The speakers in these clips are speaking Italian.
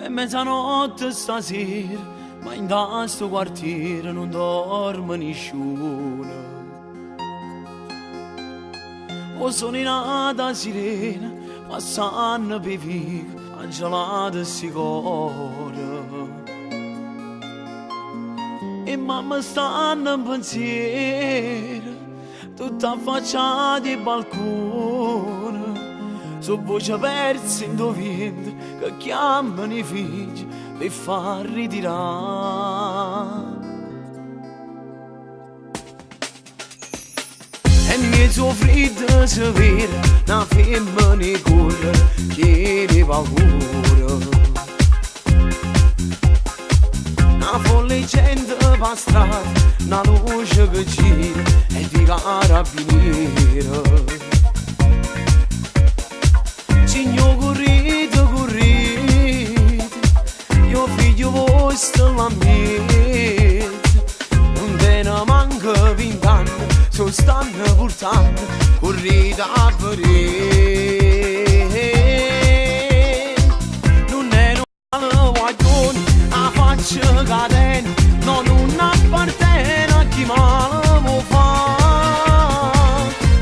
È mezzanotte stasera, ma in questo quartiere non dorme nessuno. O sono nata sirena, passando per via, a gelata si cuore. E mamma stanno in pensiero, tutta affacciata al balcone. Su voce persa in vento che chiamano i figli per far ritirare. E mezzo freddo severo, una femmina corre, chiede paura. Una folle gente per strada, una luce che gira e di carabinieri. Signor correte, correte, io figlio vostro l'ambiente. Non te ne manca 20 anni, so stanno portando, correte a vedere. Non è normale, guaglione, a faccia cadena, no, non appartiene a chi male può fare.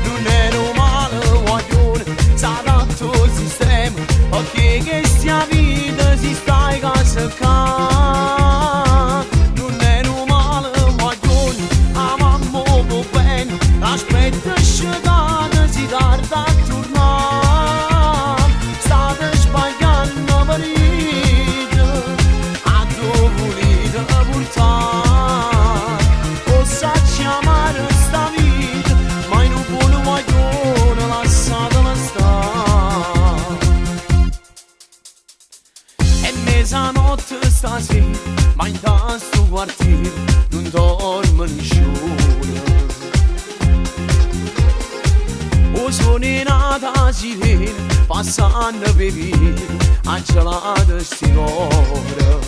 Non è normale, guaglione, sa tanto sistema, perché che stia vita si sta in casa qua. Non è normale, guaglione, a mamma può bene, aspetta scegata, si tarda a tornare. State sbagliando marito, a dove volete portare. Posso chiamare sta vita, ma in un buon guaglione lasciatela stare. È mezzanotte stasera, ma in questo quartiere non dorme nessuno. O sono nata sirena, passando per via, a gelata sti cuore.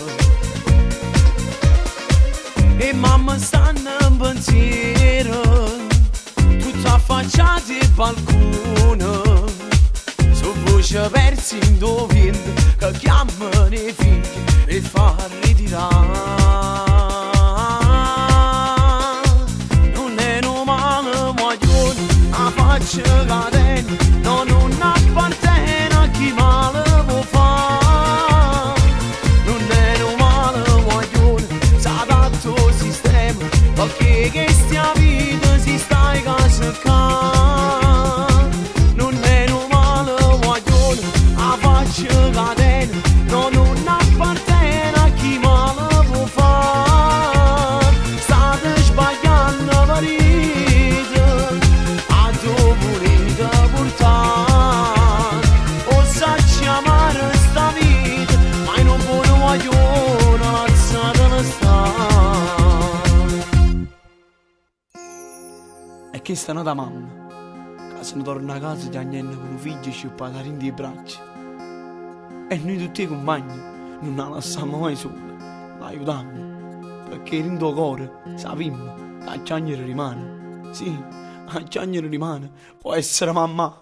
E mamma stanno in pensiero, tutta affacciata al balcone. Su voce persi in vento che chiamano i figli per far ritirare. Non è normale, guaglione, a faccia cadena, no, non appartiene a chi male può fare. Non è normale, guaglione, sa tanto sistema, perché che stia vita si sta in casa qua. Non è normale, guaglione, a faccia cadena, no, non appartiene a chi male può fare. State sbagliando marito, a dove volete portare. Posso chiamare sta vita, ma in un buon guaglione lasciatela stare. E che sta nata mamma, che se ne torna a casa ti agnenna con un figlio sciuppato in di braccia. E noi tutti i compagni non la lasciamo mai sola, l'aiutiamo, perché in tuo cuore sappiamo che a Ciagnere rimane. Sì, a Ciagnere rimane, può essere mamma.